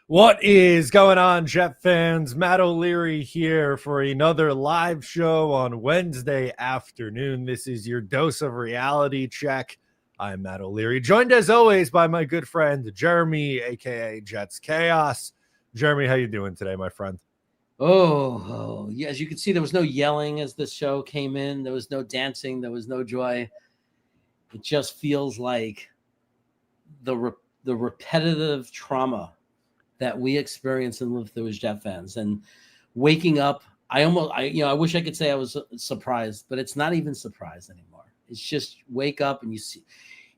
What is going on, Jet fans? Matt O'Leary here for another live show on Wednesday afternoon. This is your dose of reality check. I'm Matt O'Leary, joined as always by my good friend Jeremy, aka Jets Chaos. Jeremy, how you doing today, my friend? Yeah, as you can see, there was no yelling as the show came in. There was no dancing. There was no joy. It just feels like the repetitive trauma that we experience and live through as Jet fans. And waking up, I wish I could say I was surprised, but it's not even surprise anymore. It's just wake up and you see,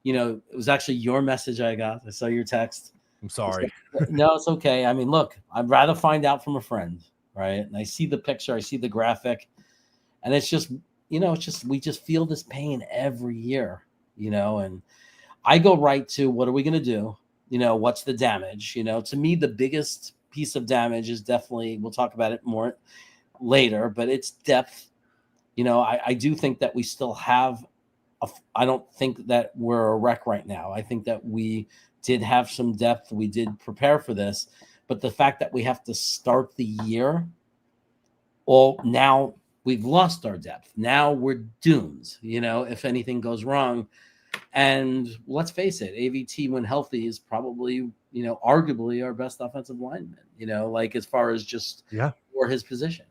it was actually your message I got. I saw your text. I'm sorry. No, it's okay. I mean, look, I'd rather find out from a friend, right? And I see the picture, I see the graphic, and it's just, we just feel this pain every year, and I go right to what are we going to do? What's the damage? To me, the biggest piece of damage is definitely, we'll talk about it more later, but it's depth. I do think that we still have, I don't think that we're a wreck right now. I think that we did have some depth. We did prepare for this, but the fact that we have to start the year, now we've lost our depth. Now we're doomed, if anything goes wrong. And let's face it, AVT when healthy is probably, arguably our best offensive lineman, as far as just for his position.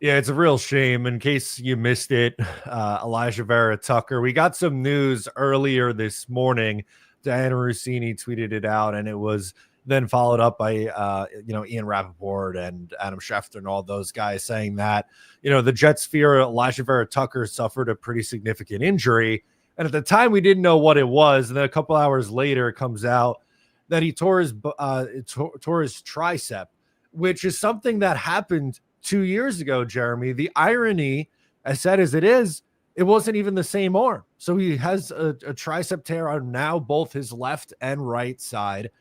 Yeah, it's a real shame. In case you missed it, Alijah Vera-Tucker, we got some news earlier this morning. Diana Rossini tweeted it out, and it was then followed up by, Ian Rappaport and Adam Schefter and all those guys saying that, the Jets fear Alijah Vera-Tucker suffered a pretty significant injury. And at the time, we didn't know what it was. And then a couple hours later, it comes out that he tore his tricep, which is something that happened 2 years ago, Jeremy. The irony, as sad as it is, it wasn't even the same arm. So he has a tricep tear on now both his left and right side.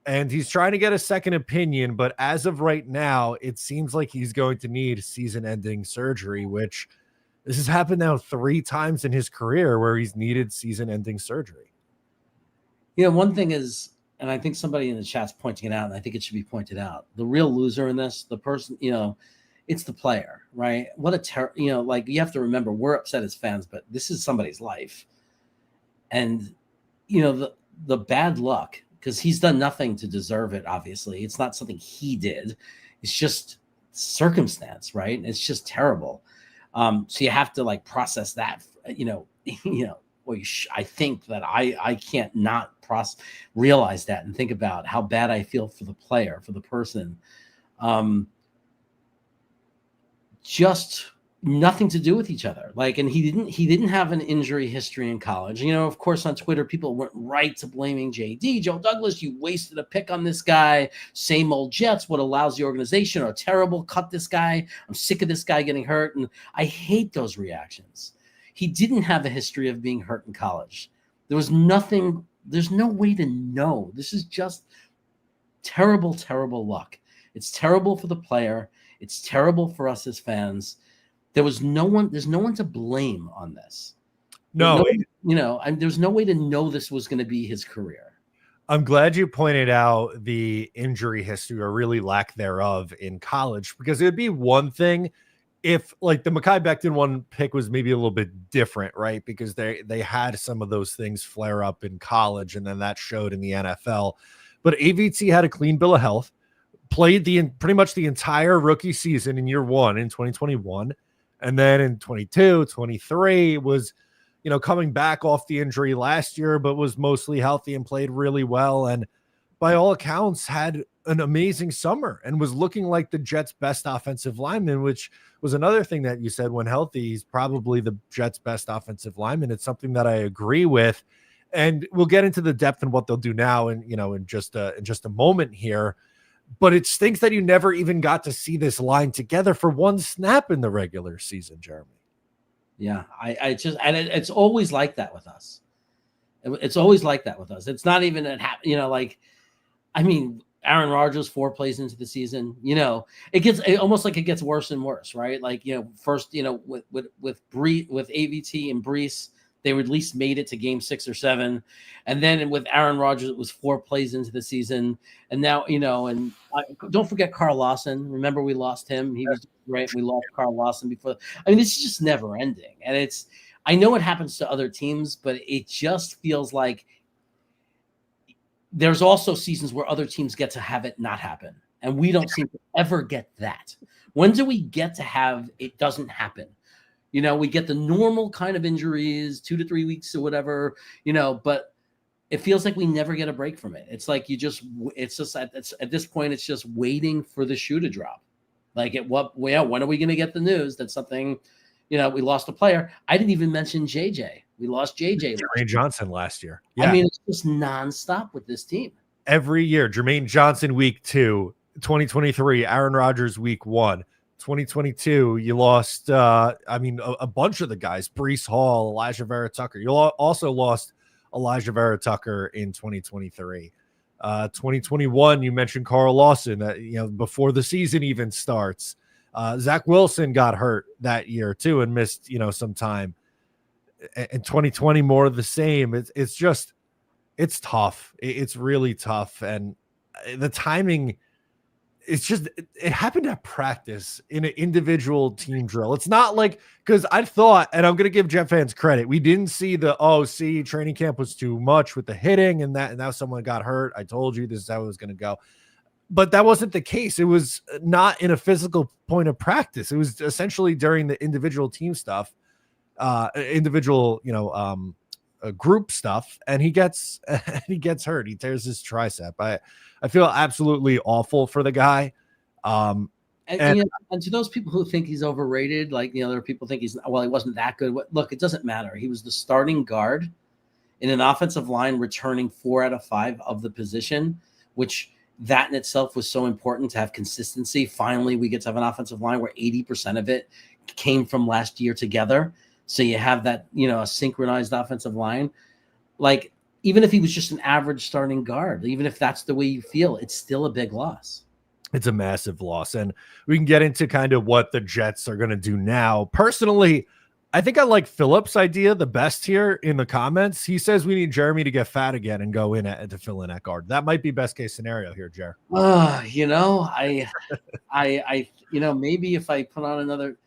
And he's trying to get a second opinion. But as of right now, it seems like he's going to need season-ending surgery, which this has happened now 3 times in his career where he's needed season-ending surgery. One thing is, and I think somebody in the chat's pointing it out, and I think it should be pointed out, the real loser in this, the person, it's the player, right? What a you have to remember, we're upset as fans, but this is somebody's life. And, the bad luck, because he's done nothing to deserve it, obviously. It's not something he did. It's just circumstance, right? It's just terrible. So you have to process that, I think that I can't not realize that and think about how bad I feel for the player, for the person. Just nothing to do with each other. And he didn't have an injury history in college. Of course, on Twitter, people went right to blaming JD, Joe Douglas. You wasted a pick on this guy. Same old Jets. What a lousy organization, or terrible. Cut this guy. I'm sick of this guy getting hurt. And I hate those reactions. He didn't have a history of being hurt in college. There was nothing. There's no way to know. This is just terrible, terrible luck. It's terrible for the player. It's terrible for us as fans. There's no one to blame on this. No, there's no way to know this was going to be his career. I'm glad you pointed out the injury history, or really lack thereof, in college, because it would be one thing if the Mekhi Becton one pick was maybe a little bit different, right? Because they had some of those things flare up in college, and then that showed in the NFL. But AVT had a clean bill of health, played pretty much the entire rookie season in year one in 2021. And then in 22, 23 was, coming back off the injury last year, but was mostly healthy and played really well. And by all accounts, had an amazing summer and was looking like the Jets' best offensive lineman, which was another thing that you said. When healthy, he's probably the Jets' best offensive lineman. It's something that I agree with. And we'll get into the depth and what they'll do now in just a moment here. But it stinks that you never even got to see this line together for one snap in the regular season, Jeremy. Yeah, it's always like that with us. It's always like that with us. It's not even Aaron Rodgers 4 plays into the season, it almost like it gets worse and worse, right? First, with AVT and Brees, they were at least made it to game 6 or 7. And then with Aaron Rodgers, it was 4 plays into the season. And now, and don't forget Carl Lawson. Remember, we lost him. He was great. We lost Carl Lawson before. I mean, it's just never ending. And I know it happens to other teams, but it just feels like there's also seasons where other teams get to have it not happen. And we don't seem to ever get that. When do we get to have it doesn't happen? We get the normal kind of injuries, 2 to 3 weeks or whatever, but it feels like we never get a break from it. It's like at this point, it's just waiting for the shoe to drop. Like when are we going to get the news that something, we lost a player? I didn't even mention JJ. We lost JJ. Jermaine Johnson last year. Yeah. I mean, it's just nonstop with this team. Every year, Jermaine Johnson week 2, 2023, Aaron Rodgers week 1. 2022, you lost, a bunch of the guys, Breece Hall, Alijah Vera-Tucker. You also lost Alijah Vera-Tucker in 2023. 2021, you mentioned Carl Lawson, that, before the season even starts. Zach Wilson got hurt that year too and missed, some time. In 2020, more of the same. It's tough. It's really tough. And the timing, it happened at practice in an individual team drill. It's not like, because I thought, and I'm going to give Jet fans credit, we didn't see training camp was too much with the hitting and now someone got hurt. I told you this is how it was going to go. But that wasn't the case. It was not in a physical point of practice. It was essentially during the individual team stuff, group stuff, and he gets hurt. He tears his tricep. I feel absolutely awful for the guy. And to those people who think he's overrated, there are people think he wasn't that good. Look, it doesn't matter. He was the starting guard in an offensive line, returning 4 out of 5 of the position, which that in itself was so important to have consistency. Finally, we get to have an offensive line where 80% of it came from last year together. So you have that, a synchronized offensive line. Like, even if he was just an average starting guard, even if that's the way you feel, it's still a big loss. It's a massive loss. And we can get into kind of what the Jets are going to do now. Personally, I think I like Philip's idea the best here in the comments. He says we need Jeremy to get fat again and go in to fill in at guard. That might be best case scenario here, Jer. I maybe if I put on another,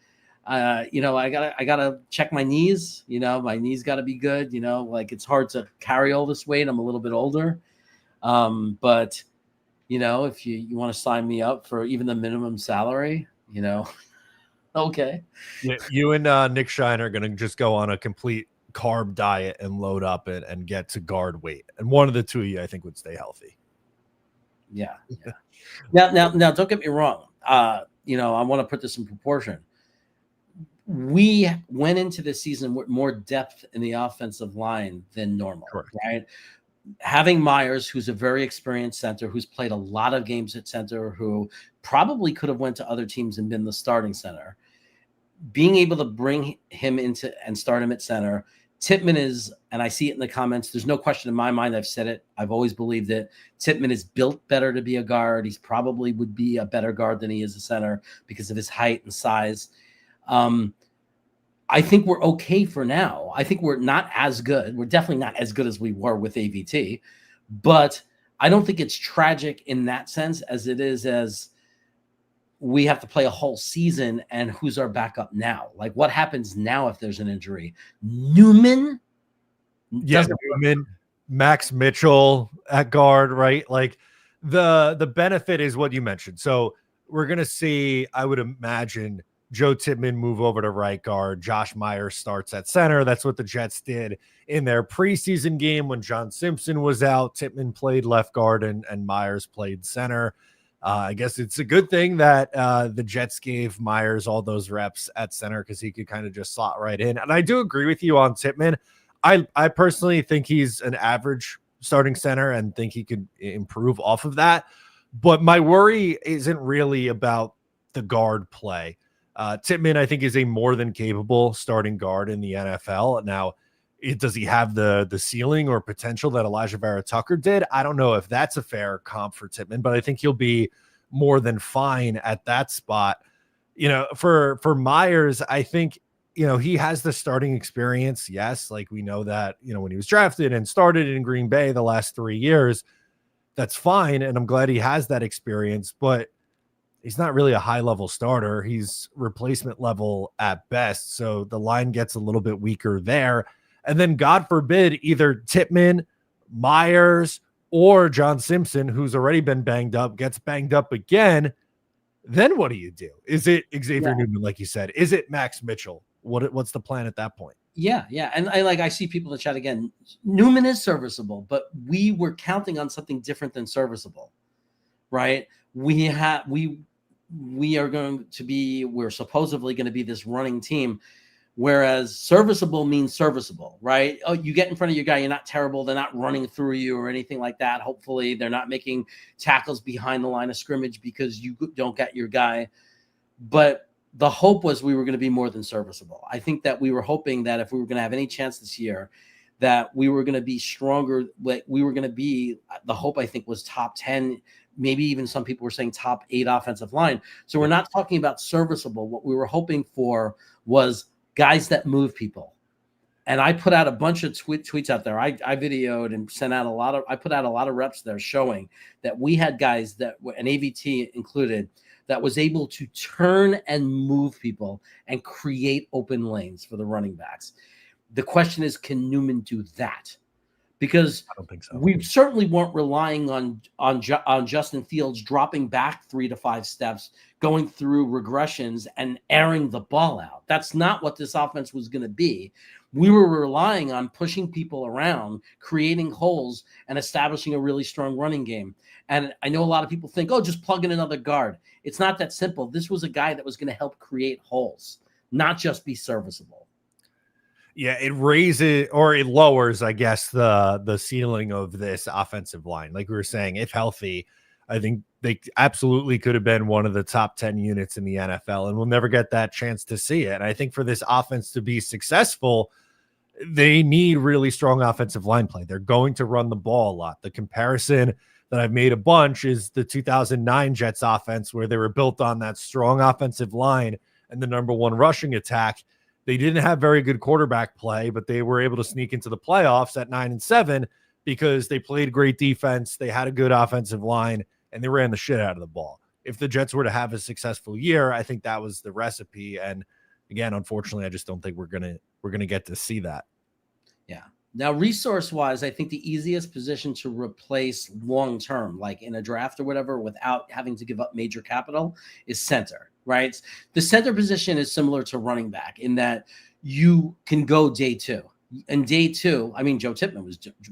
I gotta check my knees. My knees got to be good. It's hard to carry all this weight. I'm a little bit older, but if you want to sign me up for even the minimum salary, okay. Yeah, you and Nick Shine are gonna just go on a complete carb diet and load up and get to guard weight, and one of the two of you, I think, would stay healthy. Yeah. Now, don't get me wrong. I want to put this in proportion. We went into this season with more depth in the offensive line than normal. Correct. Right? Having Myers, who's a very experienced center, who's played a lot of games at center, who probably could have went to other teams and been the starting center, being able to bring him into and start him at center. Tipman is, and I see it in the comments, there's no question in my mind, I've said it, I've always believed it, Tipman is built better to be a guard. He's probably would be a better guard than he is a center because of his height and size. I think we're okay for now. I think we're not as good. We're definitely not as good as we were with AVT, but I don't think it's tragic in that sense as it is as we have to play a whole season and who's our backup now? Like, what happens now if there's an injury? Newman? Yeah, Newman, Max Mitchell at guard, right? Like, the benefit is what you mentioned. So we're going to see, I would imagine, Joe Tipman move over to right guard. Josh Myers starts at center. That's what the Jets did in their preseason game when John Simpson was out. Tipman played left guard and Myers played center. I guess it's a good thing that the Jets gave Myers all those reps at center because he could kind of just slot right in. And I do agree with you on Tipman. I personally think he's an average starting center and think he could improve off of that. But my worry isn't really about the guard play. Tipman, I think, is a more than capable starting guard in the NFL. Now, does he have the ceiling or potential that Alijah Vera-Tucker did? I don't know if that's a fair comp for Tipman, but I think he'll be more than fine at that spot. For Myers, I think he has the starting experience. Yes. Like we know that, when he was drafted and started in Green Bay the last 3 years, that's fine. And I'm glad he has that experience, but he's not really a high level starter. He's replacement level at best. So the line gets a little bit weaker there. And then God forbid either Tipman, Myers, or John Simpson, who's already been banged up, gets banged up again. Then what do you do? Is it Xavier Newman, like you said? Is it Max Mitchell? What's the plan at that point? Yeah. And I see people in the chat again. Newman is serviceable, but we were counting on something different than serviceable, right? We're supposedly going to be this running team, whereas serviceable means serviceable, right? Oh, you get in front of your guy, you're not terrible. They're not running through you or anything like that. Hopefully they're not making tackles behind the line of scrimmage because you don't get your guy. But the hope was we were going to be more than serviceable. I think that we were hoping that if we were going to have any chance this year, that we were going to be stronger. Like we were going to be, the hope I think was top 10, maybe even some people were saying top 8 offensive line. So we're not talking about serviceable. What we were hoping for was guys that move people. And I put out a bunch of tweets out there. I videoed and sent out I put out a lot of reps there showing that we had guys that, an AVT included, that was able to turn and move people and create open lanes for the running backs. The question is, can Newman do that? Because I don't think so. We certainly weren't relying on Justin Fields dropping back 3 to 5 steps, going through regressions and airing the ball out. That's not what this offense was going to be. We were relying on pushing people around, creating holes, and establishing a really strong running game. And I know a lot of people think, oh, just plug in another guard. It's not that simple. This was a guy that was going to help create holes, not just be serviceable. Yeah, it raises or it lowers, I guess, the ceiling of this offensive line. Like we were saying, if healthy, I think they absolutely could have been one of the top 10 units in the NFL, and we'll never get that chance to see it. And I think for this offense to be successful, they need really strong offensive line play. They're going to run the ball a lot. The comparison that I've made a bunch is the 2009 Jets offense, where they were built on that strong offensive line and the number 1 rushing attack. They didn't have very good quarterback play, but they were able to sneak into the playoffs at 9-7 because they played great defense. They had a good offensive line and they ran the shit out of the ball. If the Jets were to have a successful year, I think that was the recipe. And again, unfortunately, I just don't think we're going to get to see that. Yeah. Now, resource-wise, I think the easiest position to replace long-term, like in a draft or whatever, without having to give up major capital is center, right? The center position is similar to running back in that you can go day 2. And day 2, I mean, Joe Tipman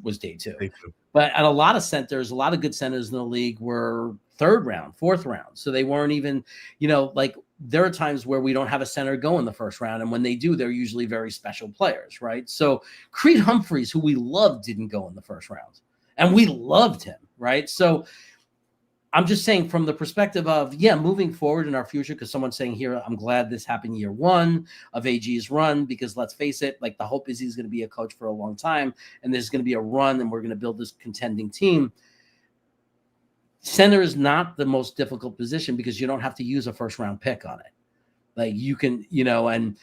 was day 2. But at a lot of centers, a lot of good centers in the league were 3rd round, 4th round. So they weren't even, like there are times where we don't have a center go in the 1st round. And when they do, they're usually very special players, right? So Creed Humphreys, who we loved, didn't go in the 1st round. And we loved him, right? So I'm just saying from the perspective of, moving forward in our future, because someone's saying here, I'm glad this happened year 1 of AG's run, because let's face it, like the hope is he's going to be a coach for a long time, and there's going to be a run, and we're going to build this contending team. Center is not the most difficult position because you don't have to use a 1st round pick on it. Like you can, and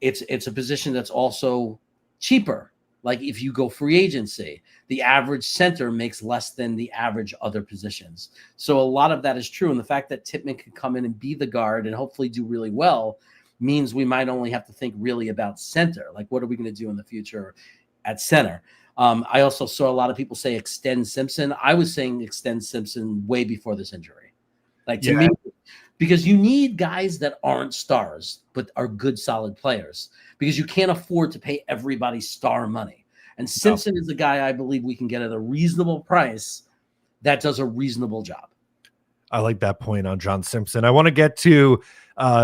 it's a position that's also cheaper. Like if you go free agency, the average center makes less than the average other positions. So a lot of that is true. And the fact that Tipman can come in and be the guard and hopefully do really well means we might only have to think really about center. Like, what are we going to do in the future at center? I also saw a lot of people say extend Simpson. I was saying extend Simpson way before this injury. Like to me, because you need guys that aren't stars, but are good, solid players, because you can't afford to pay everybody star money. And Simpson is a guy I believe we can get at a reasonable price that does a reasonable job. I like that point on John Simpson. I want to get to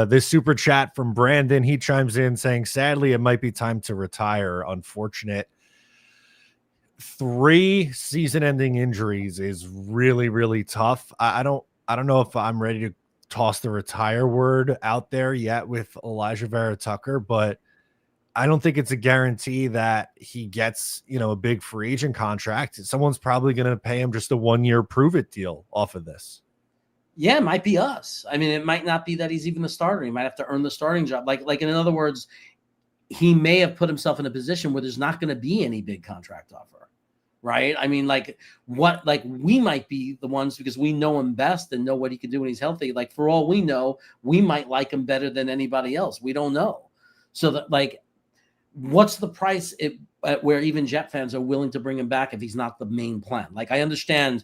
this super chat from Brandon. He chimes in saying, sadly, it might be time to retire. Unfortunate. 3 season-ending injuries is really, really tough. I don't know if I'm ready to toss the retire word out there yet with Alijah Vera-Tucker, but I don't think it's a guarantee that he gets, a big free agent contract. Someone's probably going to pay him just a 1-year prove-it deal off of this. Yeah, it might be us. I mean, it might not be that he's even the starter. He might have to earn the starting job. Like in other words, he may have put himself in a position where there's not going to be any big contract offer, right? I mean, like we might be the ones because we know him best and know what he can do when he's healthy. Like for all we know, we might like him better than anybody else. We don't know. So that like, what's the price where even Jet fans are willing to bring him back if he's not the main plan? Like I understand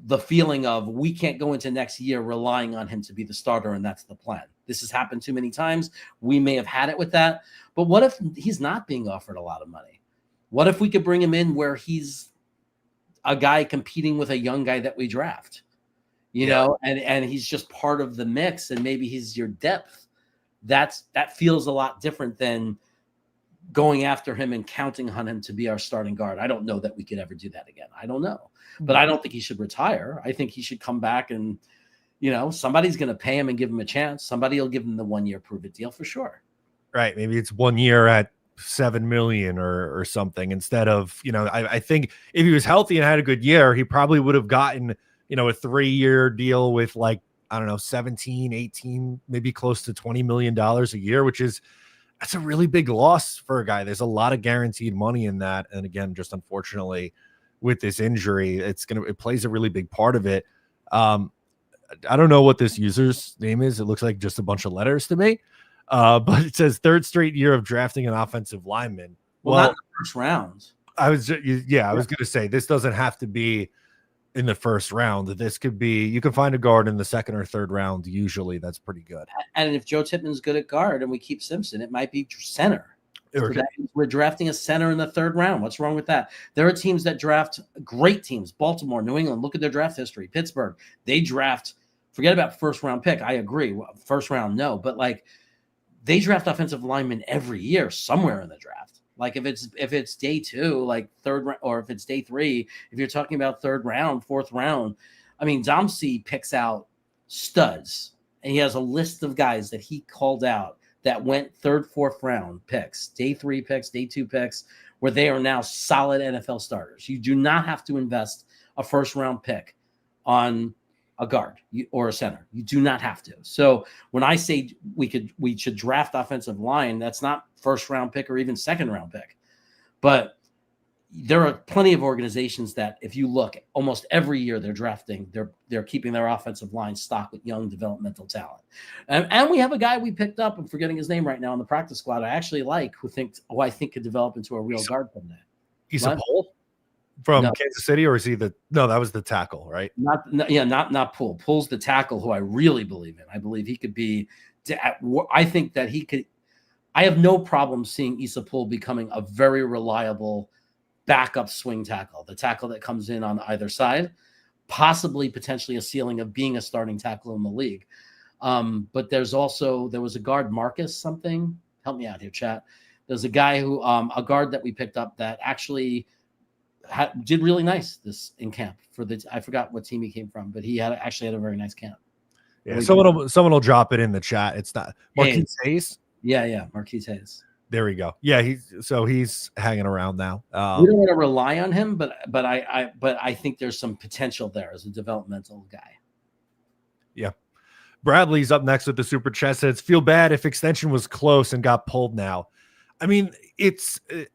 the feeling of we can't go into next year relying on him to be the starter, and that's the plan. This has happened too many times. We may have had it with that, but what if he's not being offered a lot of money? What if we could bring him in where he's a guy competing with a young guy that we draft, you know, and he's just part of the mix, and maybe he's your depth. That feels a lot different than going after him and counting on him to be our starting guard. I don't know that we could ever do that again. I don't know, but I don't think he should retire. I think he should come back and, you know, somebody's going to pay him and give him a chance. Somebody will give him the 1 year prove it deal for sure. Right. Maybe it's 1 year at $7 million or something instead of, you know, I think if he was healthy and had a good year, he probably would have gotten, you know, a 3-year deal with like, I don't know, 17, 18, maybe close to $20 million a year, that's a really big loss for a guy. There's a lot of guaranteed money in that. And again, just unfortunately with this injury, it plays a really big part of it. I don't know what this user's name is. It looks like just a bunch of letters to me. But it says third straight year of drafting an offensive lineman. Well, not in the first round. I was going to say this doesn't have to be in the first round. This could be, you can find a guard in the second or third round. Usually that's pretty good. And if Joe Tipman's good at guard and we keep Simpson, it might be center. So we're drafting a center in the third round. What's wrong with that? There are teams that draft, great teams, Baltimore, New England. Look at their draft history. Pittsburgh, they draft, forget about first round pick. I agree. First round, no. But like they draft offensive linemen every year somewhere in the draft. Like if it's day 2, like third round, or if it's day 3, if you're talking about third round, fourth round, I mean, Domsey picks out studs and he has a list of guys that he called out that went third, fourth round picks, day 3 picks, day 2 picks, where they are now solid NFL starters. You do not have to invest a first round pick on a guard or a center. You do not have to. So when I say we should draft offensive line, that's not first round pick or even second round pick. But there are plenty of organizations that if you look almost every year they're drafting, they're keeping their offensive line stocked with young developmental talent. And we have a guy we picked up, I'm forgetting his name right now, on the practice squad I actually like, who I think could develop into a real guard someday. He's a Pole from Kansas City, or is he that was the tackle, right? Not Poole. Poole's the tackle who I really believe in. I believe he could be, I think that he could, I have no problem seeing Issa Poole becoming a very reliable backup swing tackle, the tackle that comes in on either side, possibly potentially a ceiling of being a starting tackle in the league. But there was a guard, Marcus something. Help me out here, chat. There's a guy who, a guard that we picked up that actually did really nice this in camp I forgot what team he came from, but he actually had a very nice camp. Yeah, someone will drop it in the chat. It's not Marquise Hayes. Yeah, Marquise Hayes. There we go. Yeah, he's hanging around now. We don't want to rely on him, but I think there's some potential there as a developmental guy. Yeah. Bradley's up next with the super chat. Says, feel bad if extension was close and got pulled now. I mean,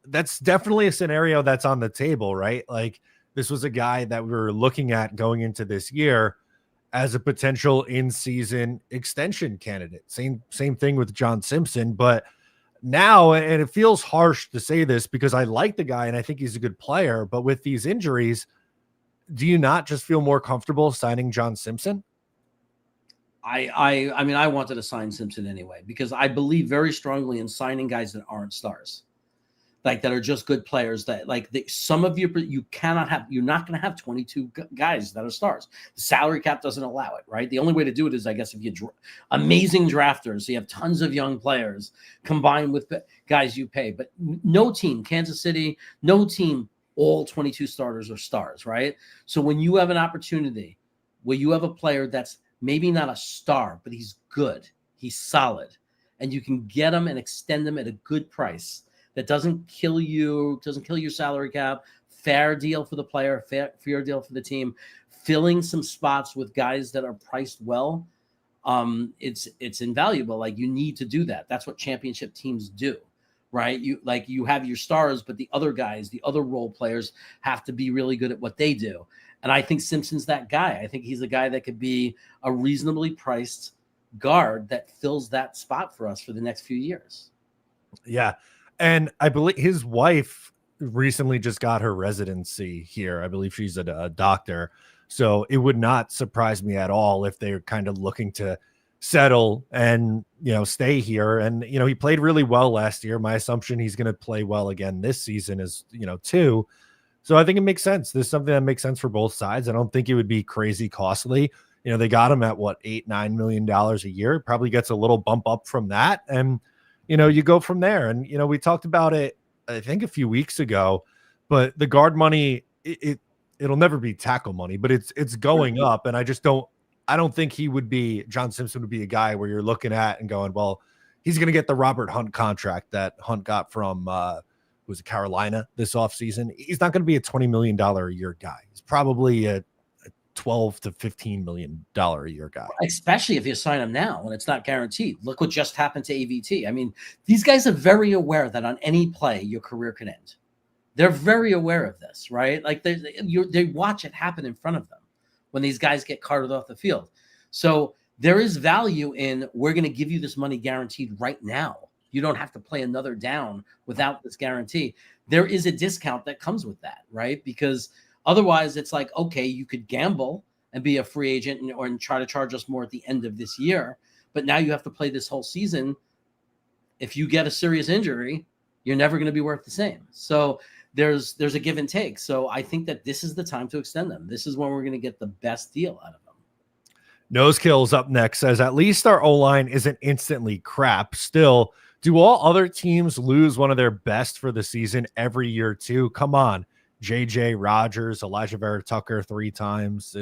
that's definitely a scenario that's on the table, right? Like this was a guy that we were looking at going into this year as a potential in-season extension candidate. Same thing with John Simpson, but now, and it feels harsh to say this because I like the guy and I think he's a good player, but with these injuries, do you not just feel more comfortable signing John Simpson? I mean, I wanted to sign Simpson anyway, because I believe very strongly in signing guys that aren't stars, like that are just good players that some of you're not going to have 22 guys that are stars. The salary cap doesn't allow it, right? The only way to do it is, I guess, if you amazing drafters, so you have tons of young players combined with guys you pay, but no team, Kansas City, no team, all 22 starters are stars, right? So when you have an opportunity where you have a player that's maybe not a star, but he's good, he's solid, and you can get him and extend him at a good price that doesn't kill your salary cap, fair deal for the player, fair deal for the team, filling some spots with guys that are priced well. it's invaluable. Like, you need to do that. That's what championship teams do, right? You have your stars, but the other guys, the other role players have to be really good at what they do. And I think Simpson's that guy. I think he's a guy that could be a reasonably priced guard that fills that spot for us for the next few years. Yeah. And I believe his wife recently just got her residency here. I believe she's a doctor. So it would not surprise me at all if they're kind of looking to settle and, stay here. And, he played really well last year. My assumption he's going to play well again this season is, too. So I think it makes sense. There's something that makes sense for both sides. I don't think it would be crazy costly. They got him at what, $8-9 million a year. Probably gets a little bump up from that. And, you go from there. And, we talked about it, I think a few weeks ago, but the guard money, it'll never be tackle money, but it's going up. And I don't think John Simpson would be a guy where you're looking at and going, well, he's going to get the Robert Hunt contract that Hunt got from, was it Carolina this offseason? He's not going to be a $20 million a year guy. He's probably a $12 to $15 million a year guy. Especially if you sign him now when it's not guaranteed. Look what just happened to AVT. I mean, these guys are very aware that on any play, your career can end. They're very aware of this, right? Like they watch it happen in front of them when these guys get carted off the field. So there is value in, we're going to give you this money guaranteed right now. You don't have to play another down without this guarantee. There is a discount that comes with that, right? Because otherwise it's like, okay, you could gamble and be a free agent and try to charge us more at the end of this year. But now you have to play this whole season. If you get a serious injury, you're never going to be worth the same. So there's a give and take. So I think that this is the time to extend them. This is when we're going to get the best deal out of them. Nose Kills up next says, at least our O-line isn't instantly crap. Still, do all other teams lose one of their best for the season every year too? Come on. JJ Rogers, Alijah Vera-Tucker 3 times.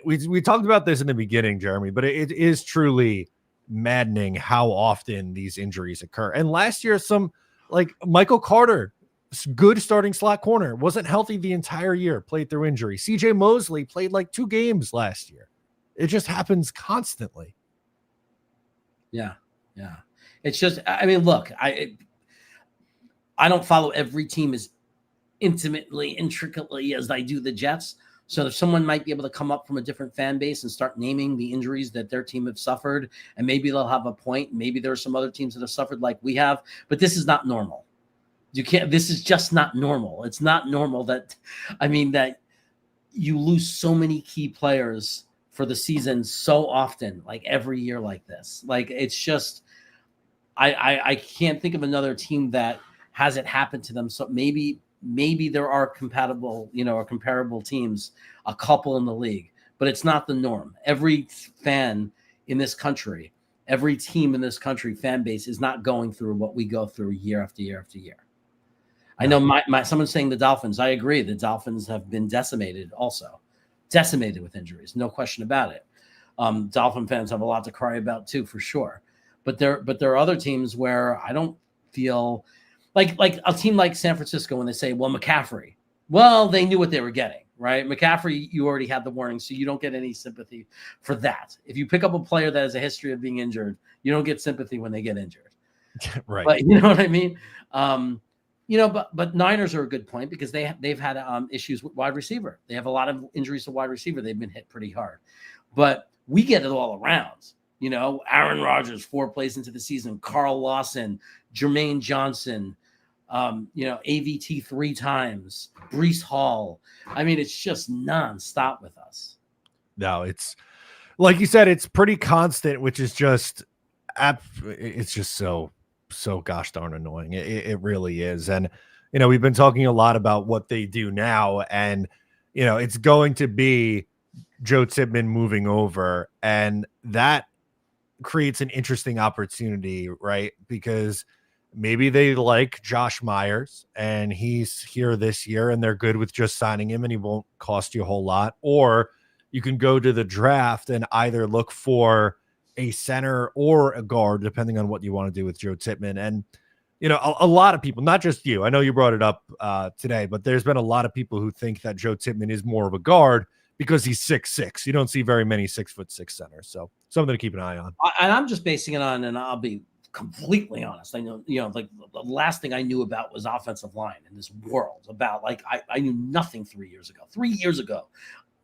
We talked about this in the beginning, Jeremy, but it is truly maddening how often these injuries occur. And last year, some like Michael Carter, good starting slot corner, wasn't healthy the entire year, played through injury. CJ Mosley played like 2 games last year. It just happens constantly. Yeah. It's just, I mean, look, I don't follow every team as intricately as I do the Jets. So if someone might be able to come up from a different fan base and start naming the injuries that their team have suffered, and maybe they'll have a point. Maybe there are some other teams that have suffered like we have, but this is not normal. This is just not normal. It's not normal that you lose so many key players for the season so often, like every year like this. Like, it's just, I can't think of another team that has it happen to them. So maybe there are compatible, or comparable teams, a couple in the league, but it's not the norm. Every fan in this country, every team in this country, fan base is not going through what we go through year after year after year. I know someone's saying the Dolphins. I agree. The Dolphins have been decimated with injuries. No question about it. Dolphin fans have a lot to cry about too, for sure. But there are other teams where I don't feel like a team like San Francisco, when they say, well, McCaffrey, well, they knew what they were getting, right? McCaffrey, you already had the warning, so you don't get any sympathy for that. If you pick up a player that has a history of being injured, you don't get sympathy when they get injured. Right. But you know what I mean? But Niners are a good point because they've had issues with wide receiver. They have a lot of injuries to wide receiver. They've been hit pretty hard. But we get it all around. Aaron Rodgers 4 plays into the season, Carl Lawson, Jermaine Johnson, AVT 3 times, Breece Hall. I mean, it's just nonstop with us. No, it's like you said, it's pretty constant, which is just, it's just so gosh darn annoying. It really is. And, we've been talking a lot about what they do now, and, it's going to be Joe Tipman moving over, and that creates an interesting opportunity, right? Because maybe they like Josh Myers and he's here this year and they're good with just signing him and he won't cost you a whole lot. Or you can go to the draft and either look for a center or a guard, depending on what you want to do with Joe Tipman. And, a lot of people, not just you, I know you brought it up today, but there's been a lot of people who think that Joe Tipman is more of a guard because he's 6'6". You don't see very many 6'6" centers. So something to keep an eye on. And I'm just basing it on, and I'll be completely honest. I know, like the last thing I knew about was offensive line in this world. About like I knew nothing 3 years ago. 3 years ago,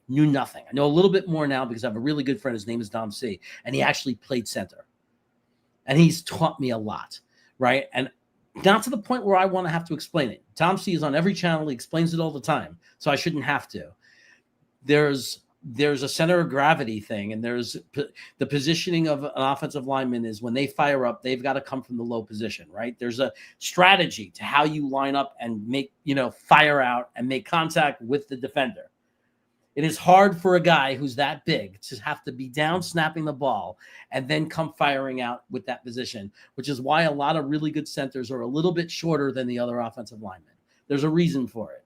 knew nothing. I know a little bit more now because I have a really good friend. His name is Dom C, and he actually played center, and he's taught me a lot. Right, and not to the point where I want to have to explain it. Tom C is on every channel. He explains it all the time, so I shouldn't have to. There's a center of gravity thing, and there's the positioning of an offensive lineman is when they fire up, they've got to come from the low position, right? There's a strategy to how you line up and make, fire out and make contact with the defender. It is hard for a guy who's that big to have to be down snapping the ball and then come firing out with that position, which is why a lot of really good centers are a little bit shorter than the other offensive linemen. There's a reason for it.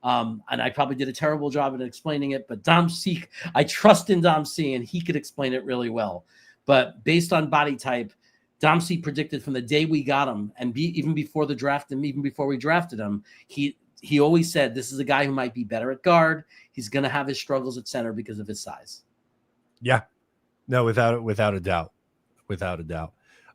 And I probably did a terrible job at explaining it, but Dom C, I trust in Dom C, and he could explain it really well. But based on body type, Dom C predicted from the day we got him, and even before the draft, and even before we drafted him, he always said this is a guy who might be better at guard. He's going to have his struggles at center because of his size. Yeah, no, without a doubt.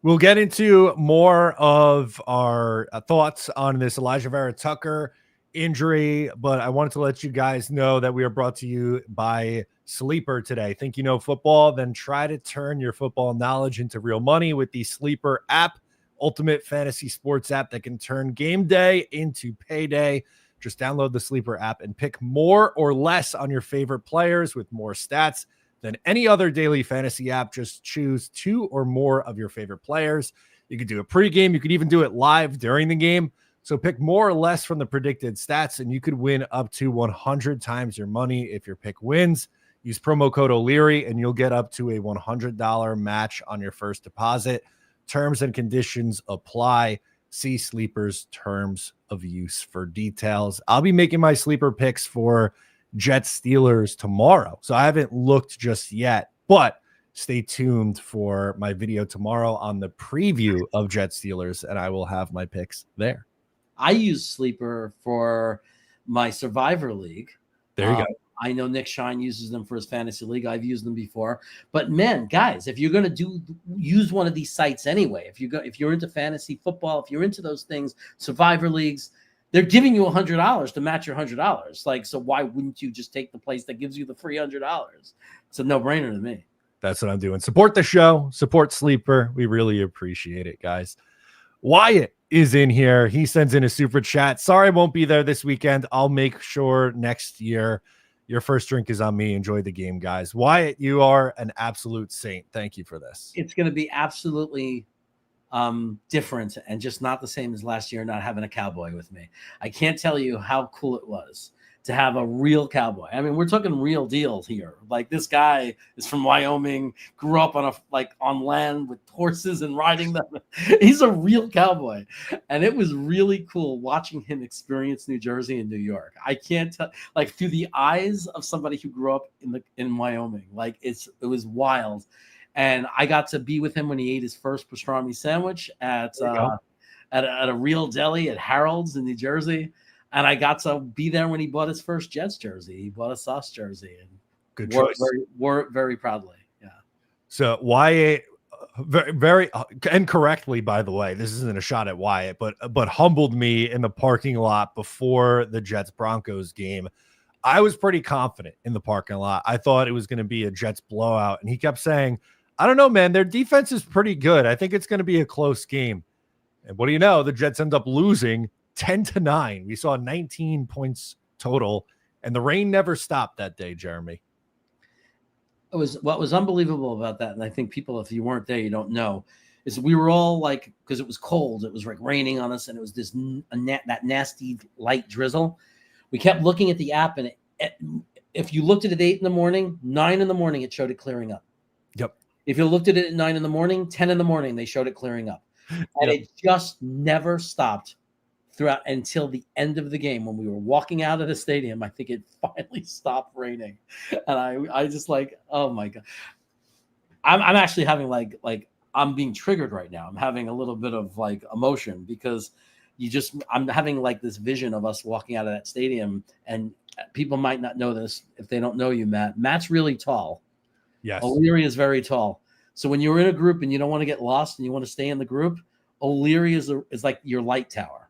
We'll get into more of our thoughts on this Alijah Vera-Tucker injury, but I wanted to let you guys know that we are brought to you by Sleeper today. Think you know football? Then try to turn your football knowledge into real money with the Sleeper app, ultimate fantasy sports app that can turn game day into payday. Just download the Sleeper app and pick more or less on your favorite players with more stats than any other daily fantasy app. Just choose 2 or more of your favorite players. You could do a pregame. You could even do it live during the game. So pick more or less from the predicted stats, and you could win up to 100 times your money if your pick wins. Use promo code O'Leary, and you'll get up to a $100 match on your first deposit. Terms and conditions apply. See Sleeper's terms of use for details. I'll be making my sleeper picks for Jets Steelers tomorrow, so I haven't looked just yet, but stay tuned for my video tomorrow on the preview of Jets Steelers, and I will have my picks there. I use Sleeper for my Survivor League. There you go. I know Nick Shine uses them for his fantasy league. I've used them before. But man, guys, if you're going to use one of these sites anyway, if you're into fantasy football, if you're into those things, Survivor leagues, they're giving you $100 to match your $100. Like, so why wouldn't you just take the place that gives you the free $100? It's a no-brainer to me. That's what I'm doing. Support the show, support Sleeper. We really appreciate it, guys. Wyatt is in here. He sends in a super chat. Sorry I won't be there this weekend. I'll make sure next year. Your first drink is on me. Enjoy the game, guys. Wyatt, you are an absolute saint. Thank you for this. It's going to be absolutely different and just not the same as last year, not having a cowboy with me. I can't tell you how cool it was to have a real cowboy. I mean, we're talking real deals here. Like, this guy is from Wyoming, grew up on land with horses and riding them. He's a real cowboy. And it was really cool watching him experience New Jersey and New York. I can't tell, like, through the eyes of somebody who grew up in Wyoming. Like, it was wild. And I got to be with him when he ate his first pastrami sandwich at a real deli at Harold's in New Jersey. And I got to be there when he bought his first Jets jersey. He bought a Sauce jersey and good choice. Wore it very proudly. Yeah. So Wyatt, very, very, and correctly, by the way, this isn't a shot at Wyatt, but humbled me in the parking lot before the Jets Broncos game. I was pretty confident in the parking lot. I thought it was going to be a Jets blowout, and he kept saying, "I don't know, man. Their defense is pretty good. I think it's going to be a close game." And what do you know? The Jets end up losing 10-9. We saw 19 points total, and the rain never stopped that day, Jeremy. What was unbelievable about that, and I think people, if you weren't there, you don't know, is we were all like, because it was cold, it was like raining on us, and it was that nasty light drizzle. We kept looking at the app, and if you looked at it at 8 in the morning, 9 in the morning, it showed it clearing up. Yep. If you looked at it at 9 in the morning, 10 in the morning, they showed it clearing up. And It just never stopped throughout until the end of the game. When we were walking out of the stadium, I think it finally stopped raining. And I just like, oh my God. I'm actually having like I'm being triggered right now. I'm having a little bit of like emotion because I'm having like this vision of us walking out of that stadium, and people might not know this if they don't know you, Matt. Matt's really tall. Yes. O'Leary is very tall. So when you're in a group and you don't want to get lost and you want to stay in the group, O'Leary is like your light tower.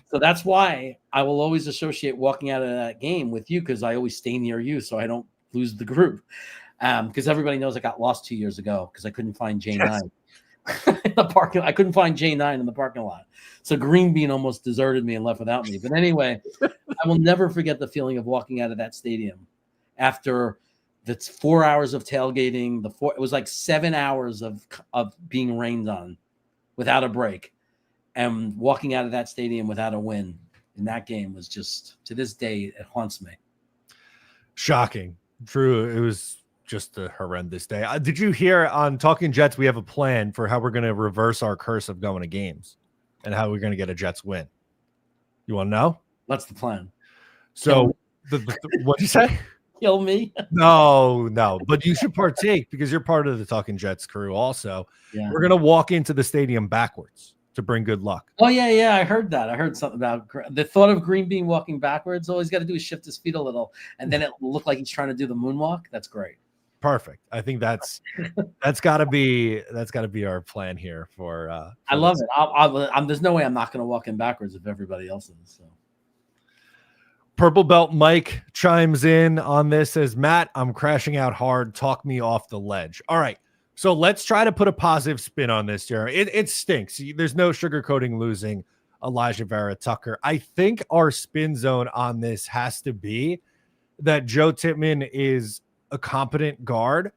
So that's why I will always associate walking out of that game with you, because I always stay near you so I don't lose the group. Because everybody knows I got lost 2 years ago because I couldn't find J9 in the parking. I couldn't find J9 in the parking lot. So Green Bean almost deserted me and left without me. But anyway, I will never forget the feeling of walking out of that stadium after that's 4 hours of tailgating. It was like 7 hours of being rained on without a break, and walking out of that stadium without a win in that game was just, to this day, it haunts me. Shocking. True. It was just a horrendous day. Did you hear on Talking Jets, we have a plan for how we're going to reverse our curse of going to games and how we're going to get a Jets win? You want to know? What's the plan? So what'd you say? Kill me? No, but you should partake because you're part of the Talking Jets crew also. Yeah. We're going to walk into the stadium backwards to bring good luck. Oh, yeah. I heard that. I heard something about the thought of Green Bean walking backwards. All he's got to do is shift his feet a little, and then it will look like he's trying to do the moonwalk. That's great. Perfect. I think that's got to be our plan here for I love it. There's no way I'm not going to walk in backwards if everybody else is. So. Purple Belt Mike chimes in on this, says, Matt, I'm crashing out hard. Talk me off the ledge. All right. So let's try to put a positive spin on this, Jeremy. It stinks. There's no sugarcoating losing Alijah Vera-Tucker. I think our spin zone on this has to be that Joe Tipman is a competent guard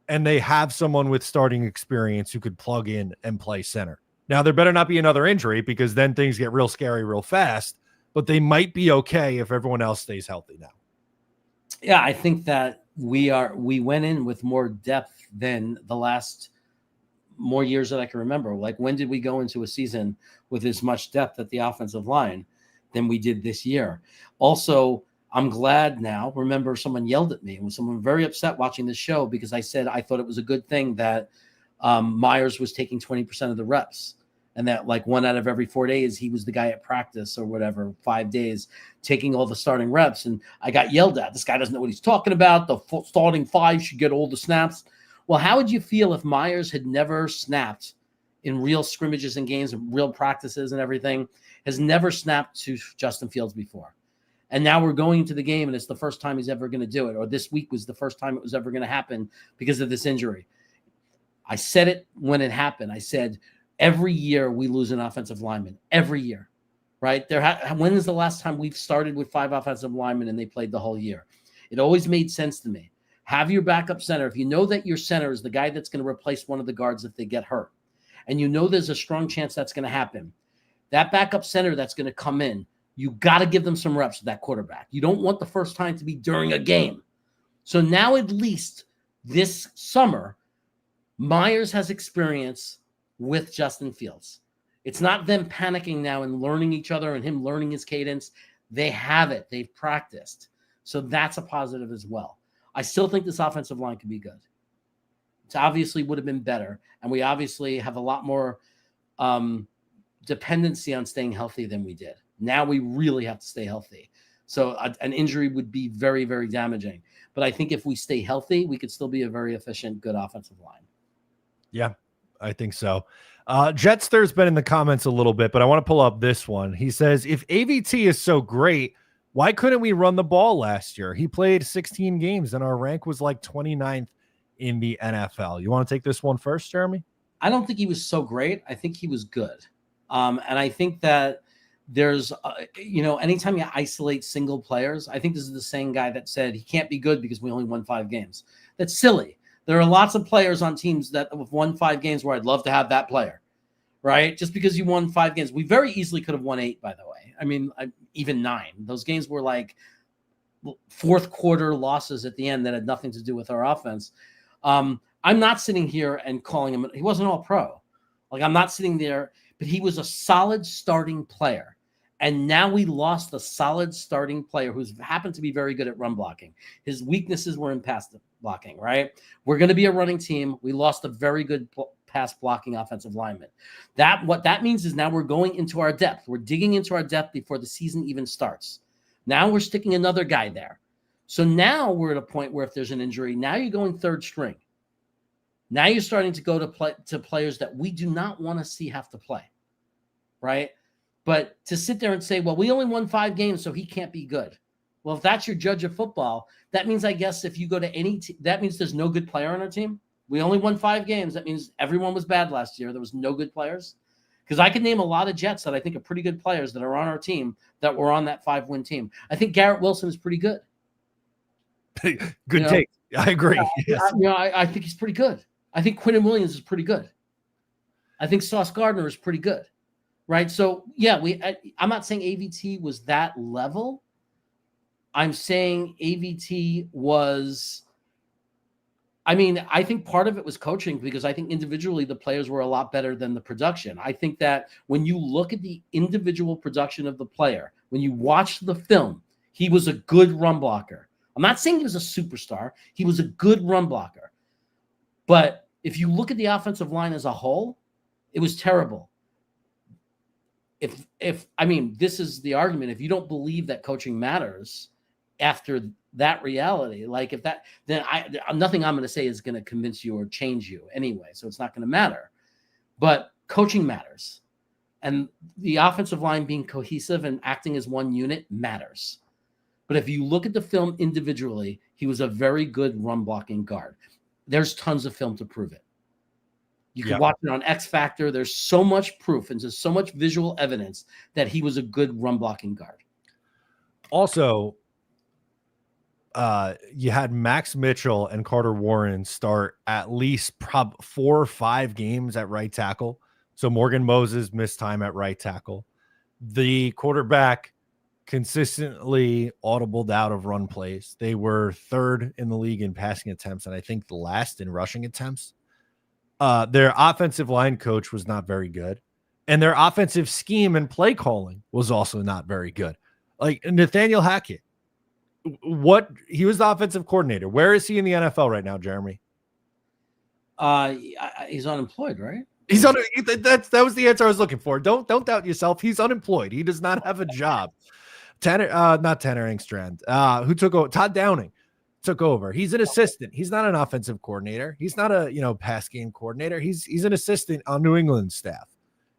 and they have someone with starting experience who could plug in and play center. Now, there better not be another injury because then things get real scary real fast, but they might be okay if everyone else stays healthy now. Yeah, I think that we went in with more depth than the last more years that I can remember. Like, when did we go into a season with as much depth at the offensive line than we did this year? Also, I'm glad now. Remember, someone yelled at me and was someone very upset watching this show because I said I thought it was a good thing that Myers was taking 20% of the reps, and that like 1 out of every 4 days he was the guy at practice or whatever, 5 days taking all the starting reps. And I got yelled at. This guy doesn't know what he's talking about. The starting 5 should get all the snaps. Well, how would you feel if Myers had never snapped in real scrimmages and games and real practices and everything, has never snapped to Justin Fields before? And now we're going into the game and it's the first time he's ever going to do it. Or this week was the first time it was ever going to happen because of this injury. I said it when it happened. I said, every year we lose an offensive lineman. Every year, right? When is the last time we've started with 5 offensive linemen and they played the whole year? It always made sense to me. Have your backup center. If you know that your center is the guy that's going to replace one of the guards if they get hurt, and you know there's a strong chance that's going to happen, that backup center that's going to come in, you got to give them some reps with that quarterback. You don't want the first time to be during a game. So now at least this summer, Myers has experience with Justin Fields. It's not them panicking now and learning each other and him learning his cadence. They have it. They've practiced. So that's a positive as well. I still think this offensive line could be good. It obviously would have been better. And we obviously have a lot more dependency on staying healthy than we did. Now we really have to stay healthy. So an injury would be very, very damaging. But I think if we stay healthy, we could still be a very efficient, good offensive line. Yeah, I think so. Jetster's been in the comments a little bit, but I want to pull up this one. He says, if AVT is so great, why couldn't we run the ball last year? He played 16 games and our rank was like 29th in the NFL. You want to take this one first, Jeremy? I don't think he was so great. I think he was good. And I think that there's, anytime you isolate single players, I think this is the same guy that said he can't be good because we only won 5 games. That's silly. There are lots of players on teams that have won 5 games where I'd love to have that player, right? Just because you won 5 games. We very easily could have won 8, by the way. I mean, even 9. Those games were like fourth quarter losses at the end that had nothing to do with our offense. I'm not sitting here and calling him. He wasn't all pro. Like, I'm not sitting there, but he was a solid starting player. And now we lost a solid starting player who's happened to be very good at run blocking. His weaknesses were in pass blocking, right? We're going to be a running team. We lost a very good pass blocking offensive linemen. What that means is now we're going into our depth. We're digging into our depth before the season even starts. Now we're sticking another guy there. So now we're at a point where if there's an injury, now you're going third string. Now you're starting to go to players that we do not want to see have to play, right? But to sit there and say, well, we only won 5 games, so he can't be good. Well, if that's your judge of football, that means, I guess, if you go to any that means there's no good player on our team. We only won 5 games. That means everyone was bad last year. There was no good players. Because I can name a lot of Jets that I think are pretty good players that are on our team that were on that 5-win team. I think Garrett Wilson is pretty good. Good take. I agree. Yes. I think he's pretty good. I think Quinnen Williams is pretty good. I think Sauce Gardner is pretty good, right? So, yeah, I'm not saying AVT was that level. I'm saying AVT was – I think part of it was coaching because I think individually the players were a lot better than the production. I think that when you look at the individual production of the player, when you watch the film, he was a good run blocker. I'm not saying he was a superstar. He was a good run blocker. But if you look at the offensive line as a whole, it was terrible. This is the argument. If you don't believe that coaching matters after that reality, like if that, then nothing I'm going to say is going to convince you or change you anyway. So it's not going to matter. But coaching matters. And the offensive line being cohesive and acting as one unit matters. But if you look at the film individually, he was a very good run blocking guard. There's tons of film to prove it. You can watch it on X Factor. There's so much proof and there's so much visual evidence that he was a good run blocking guard. Also, you had Max Mitchell and Carter Warren start at least 4 or 5 games at right tackle. So Morgan Moses missed time at right tackle. The quarterback consistently audibled out of run plays. They were 3rd in the league in passing attempts, and I think the last in rushing attempts. Their offensive line coach was not very good, and their offensive scheme and play calling was also not very good. Like Nathaniel Hackett, he was the offensive coordinator. Where is he in the NFL right now, Jeremy? He's unemployed, right? That was the answer I was looking for. Don't doubt yourself. He's unemployed. He does not have a job. Not Tanner Engstrand, who took over. Todd Downing took over. He's an assistant. He's not an offensive coordinator. He's not a pass game coordinator. He's an assistant on New England staff.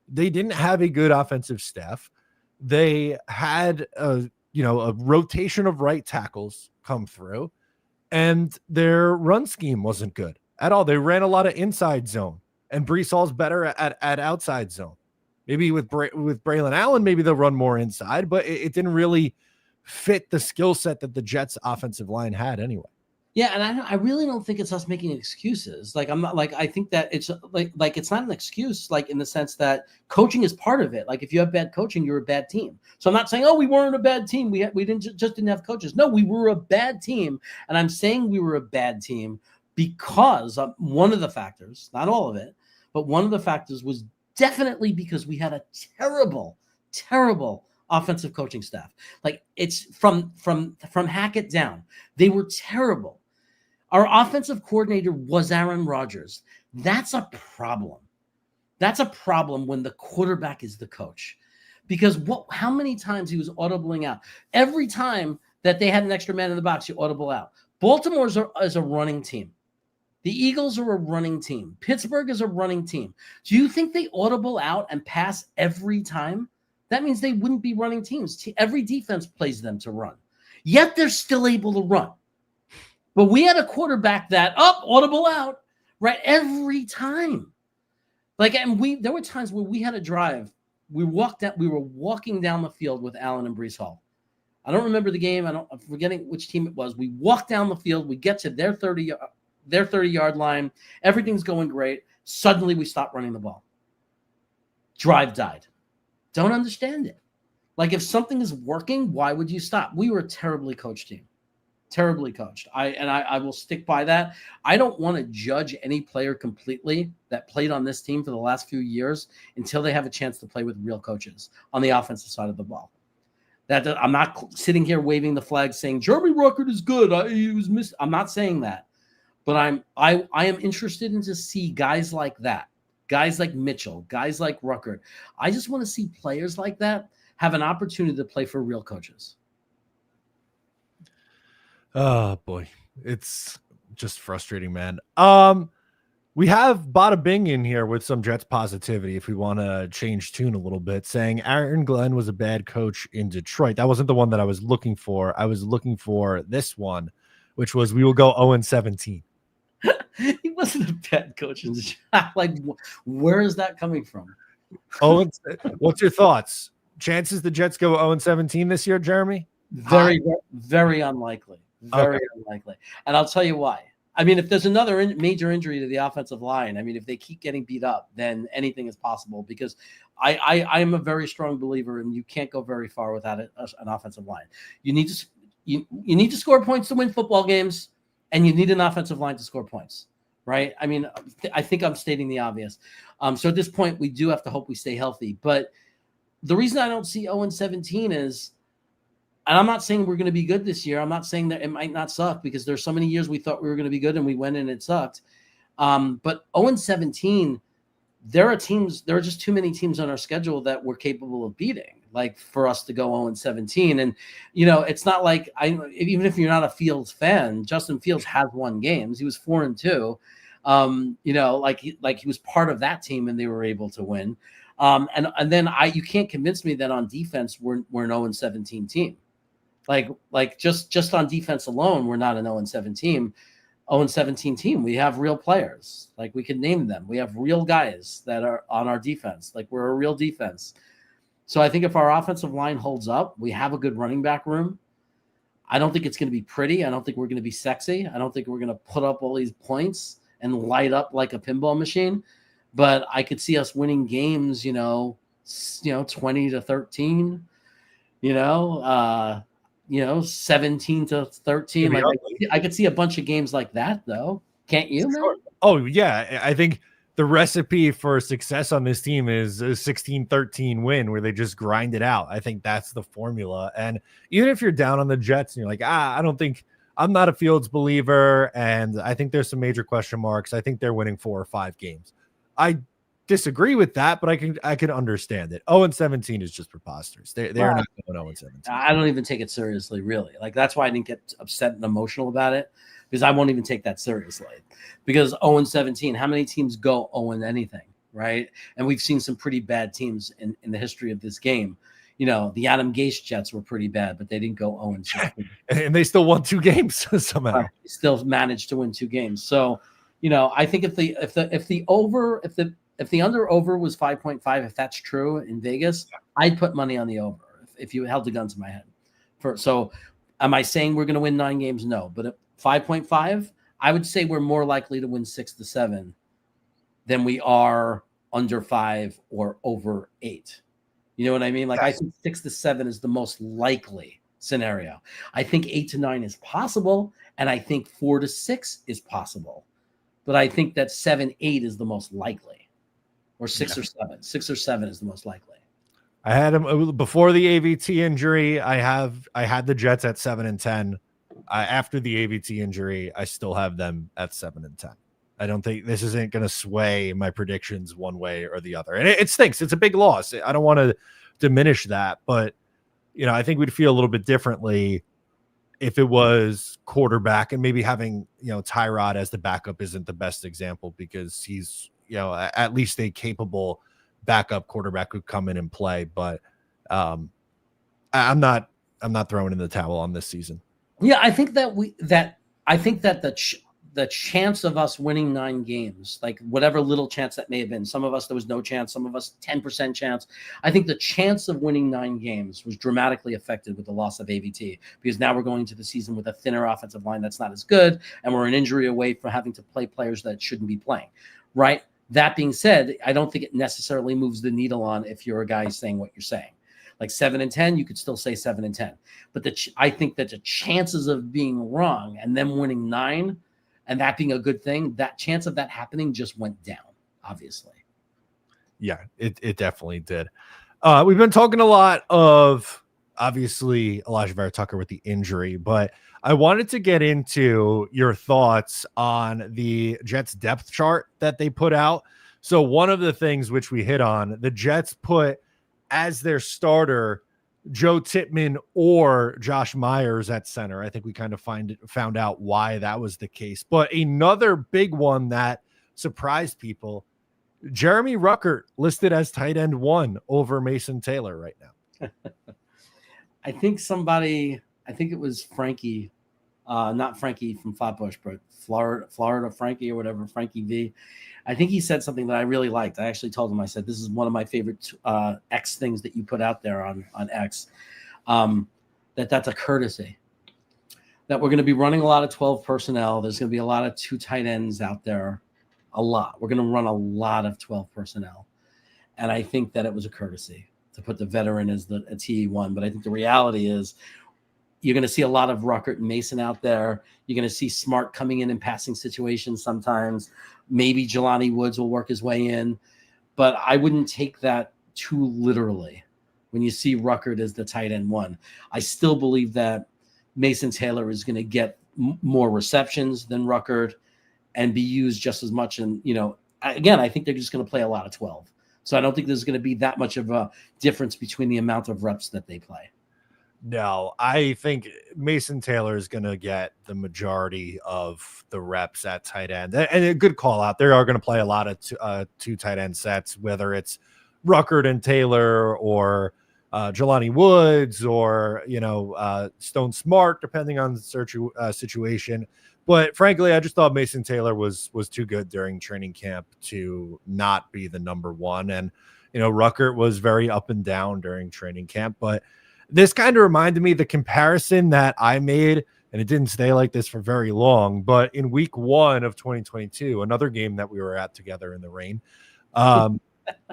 They didn't have a good offensive staff. They had a rotation of right tackles come through, and their run scheme wasn't good at all. They ran a lot of inside zone, and Breece Hall's better at outside zone. Maybe with Braylon Allen, maybe they'll run more inside, but it didn't really fit the skill set that the Jets offensive line had anyway. Yeah, and I really don't think it's us making excuses. Like, I'm not like, I think that it's like it's not an excuse, like in the sense that coaching is part of it. Like if you have bad coaching, you're a bad team. So I'm not saying, we weren't a bad team. We didn't have coaches. No, we were a bad team. And I'm saying we were a bad team because one of the factors, not all of it, but one of the factors was definitely because we had a terrible, terrible offensive coaching staff. Like it's from Hackett down. They were terrible. Our offensive coordinator was Aaron Rodgers. That's a problem. That's a problem when the quarterback is the coach. Because how many times he was audibling out? Every time that they had an extra man in the box, you audible out. Baltimore is a running team. The Eagles are a running team. Pittsburgh is a running team. Do you think they audible out and pass every time? That means they wouldn't be running teams. Every defense plays them to run. Yet they're still able to run. But we had a quarterback that audible out, right? Every time. There were times where we had a drive. We were walking down the field with Allen and Breece Hall. I don't remember the game. I'm forgetting which team it was. We walked down the field. We get to their 30-yard line. Everything's going great. Suddenly we stop running the ball. Drive died. Don't understand it. Like if something is working, why would you stop? We were a terribly coached team. Terribly coached. I will stick by that. I don't want to judge any player completely that played on this team for the last few years until they have a chance to play with real coaches on the offensive side of the ball. I'm not sitting here waving the flag saying Jeremy Rucker is good. I'm not saying that. But I am interested in to see guys like that guys like Mitchell, guys like Rucker. I just want to see players like that have an opportunity to play for real coaches. Oh boy, it's just frustrating, man. We have Bada Bing in here with some Jets positivity. If we want to change tune a little bit, saying Aaron Glenn was a bad coach in Detroit. That wasn't the one that I was looking for. I was looking for this one, which was we will go 0-17. He wasn't a bad coach in Detroit. Like, where is that coming from? Oh, what's your thoughts? Chances the Jets go 0-17 this year, Jeremy? Very, very unlikely. Very unlikely. And I'll tell you why. I mean, if there's another major injury to the offensive line, I mean, if they keep getting beat up, then anything is possible, because I am a very strong believer and you can't go very far without an offensive line. You need to you need to score points to win football games, and you need an offensive line to score points, right? I mean, I think I'm stating the obvious. So at this point, we do have to hope we stay healthy. But the reason I don't see 0-17 is, and I'm not saying we're going to be good this year. I'm not saying that it might not suck, because there's so many years we thought we were going to be good and we went and it sucked. But 0-17, there are just too many teams on our schedule that we're capable of beating, like for us to go 0-17. And, it's not like even if you're not a Fields fan, Justin Fields has won games. He was 4-2. Like he was part of that team and they were able to win. And then you can't convince me that on defense we're an 0-17 team. Like just on defense alone, we're not an 0-17 team. We have real players. Like, we can name them. We have real guys that are on our defense. Like, we're a real defense. So I think if our offensive line holds up, we have a good running back room. I don't think it's going to be pretty. I don't think we're going to be sexy. I don't think we're going to put up all these points and light up like a pinball machine. But I could see us winning games, 20-13, 17-13. Like, I could see a bunch of games like that, though. Can't you? Sure. Oh yeah, I think the recipe for success on this team is a 16-13 win where they just grind it out. I think that's the formula. And even if you're down on the Jets and you're like, I'm not a Fields believer, and I think there's some major question marks. I think they're winning 4 or 5 games. I disagree with that, but I can understand it. 0-17 is just preposterous. They're not going 0-17. I don't even take it seriously, really. Like, that's why I didn't get upset and emotional about it, because I won't even take that seriously. Because 0-17, how many teams go 0-anything, right? And we've seen some pretty bad teams in the history of this game. The Adam Gase Jets were pretty bad, but they didn't go 0-17. And they still won 2 games somehow. Right. Still managed to win 2 games. So, I think if the under over was 5.5, if that's true in Vegas, I'd put money on the over if you held the gun to my head. So am I saying we're going to win 9 games? No. But at 5.5, I would say we're more likely to win 6-7 than we are under 5 or over 8. You know what I mean? Like, I think 6-7 is the most likely scenario. I think 8-9 is possible, and I think 4-6 is possible. But I think that 7-8 is the most likely. Or 6 or 7. 6 or 7 is the most likely. I had him before the AVT injury. I had the Jets at 7-10. After the AVT injury, I still have them at 7-10. I don't think this isn't going to sway my predictions one way or the other. And it stinks. It's a big loss. I don't want to diminish that, but I think we'd feel a little bit differently if it was quarterback, and maybe having Tyrod as the backup isn't the best example, because he's at least a capable backup quarterback who come in and play. But I'm not throwing in the towel on this season. Yeah, I think that the chance of us winning 9 games, like whatever little chance that may have been, some of us there was no chance, some of us 10% chance. I think the chance of winning 9 games was dramatically affected with the loss of AVT, because now we're going to the season with a thinner offensive line that's not as good, and we're an injury away from having to play players that shouldn't be playing, right? That being said, I don't think it necessarily moves the needle on if you're a guy saying what you're saying. Like 7-10, you could still say 7-10. But I think that the chances of being wrong and them winning 9 and that being a good thing, that chance of that happening just went down, obviously. Yeah, it definitely did. We've been talking a lot of, obviously, Alijah Vera-Tucker with the injury, but I wanted to get into your thoughts on the Jets depth chart that they put out. So one of the things which we hit on, the Jets put as their starter Joe Tipman or Josh Myers at center. I think we kind of found out why that was the case. But another big one that surprised people, Jeremy Rucker listed as tight end 1 over Mason Taylor right now. I think it was Frankie, not Frankie from Flatbush, but Florida Frankie or whatever, Frankie V. I think he said something that I really liked. I actually told him, I said, this is one of my favorite X things that you put out there on X, that's a courtesy. That we're going to be running a lot of 12 personnel. There's going to be a lot of 2 tight ends out there. A lot. We're going to run a lot of 12 personnel. And I think that it was a courtesy to put the veteran as a TE1. But I think the reality is you're going to see a lot of Rucker and Mason out there. You're going to see Smart coming in passing situations sometimes. Maybe Jelani Woods will work his way in. But I wouldn't take that too literally when you see Rucker as the tight end 1. I still believe that Mason Taylor is going to get more receptions than Rucker and be used just as much. And, again, I think they're just going to play a lot of 12. So I don't think there's going to be that much of a difference between the amount of reps that they play. No, I think Mason Taylor is going to get the majority of the reps at tight end. And a good call out. They are going to play a lot of 2 tight end sets, whether it's Rucker and Taylor or Jelani Woods or, Stone Smart, depending on the situation. But frankly, I just thought Mason Taylor was too good during training camp to not be the number 1. And, Rucker was very up and down during training camp. But this kind of reminded me the comparison that I made, and it didn't stay like this for very long, but in week 1 of 2022, another game that we were at together in the rain,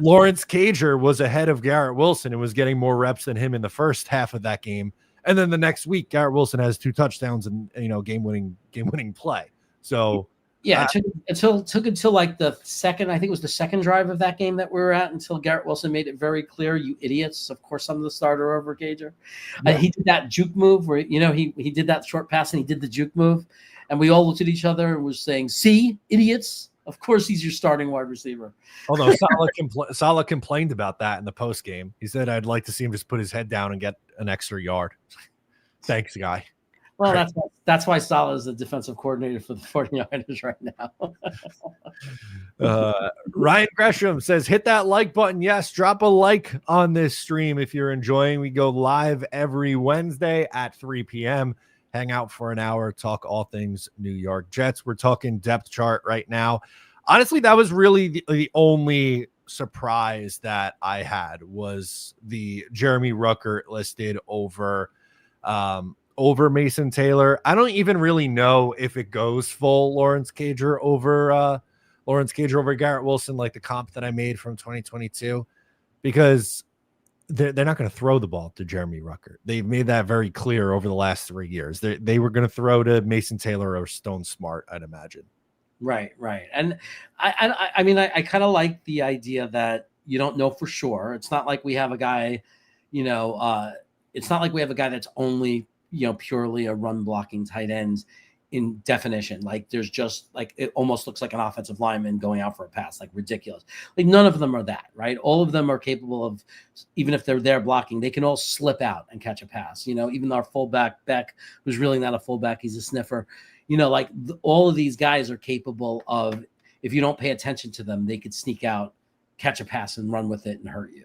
Lawrence Cager was ahead of Garrett Wilson and was getting more reps than him in the first half of that game. And then the next week, Garrett Wilson has 2 touchdowns and game-winning play. So yeah, it took until like the second, I think it was the second drive of that game that we were at, until Garrett Wilson made it very clear, you idiots. Of course, I'm the starter over Cager. Yeah. He did that juke move where, he did that short pass and he did the juke move. And we all looked at each other and was saying, see, idiots. Of course, he's your starting wide receiver. Although Saleh complained about that in the post game. He said, I'd like to see him just put his head down and get an extra yard. Thanks, guy. Well, that's why Saleh is the defensive coordinator for the 49ers right now. Ryan Gresham says, hit that like button. Yes, drop a like on this stream if you're enjoying. We go live every Wednesday at 3 p.m. Hang out for an hour, talk all things New York Jets. We're talking depth chart right now. Honestly, that was really the only surprise that I had was the Jeremy Rucker listed over Mason Taylor. I don't even really know if it goes full Lawrence Cager over Garrett Wilson, like the comp that I made from 2022, because they're not going to throw the ball to Jeremy Rucker. They've made that very clear over the last 3 years. They were going to throw to Mason Taylor or Stone Smart, I'd imagine. Right. And I mean, I kind of like the idea that you don't know for sure. It's not like we have a guy, it's not like we have a guy that's only, purely a run blocking tight end in definition. Like there's just like, it almost looks like an offensive lineman going out for a pass, like ridiculous. Like none of them are that, right? All of them are capable of, even if they're there blocking, they can all slip out and catch a pass. Even our fullback Beck, who's really not a fullback, he's a sniffer. All of these guys are capable of, if you don't pay attention to them, they could sneak out, catch a pass and run with it and hurt you,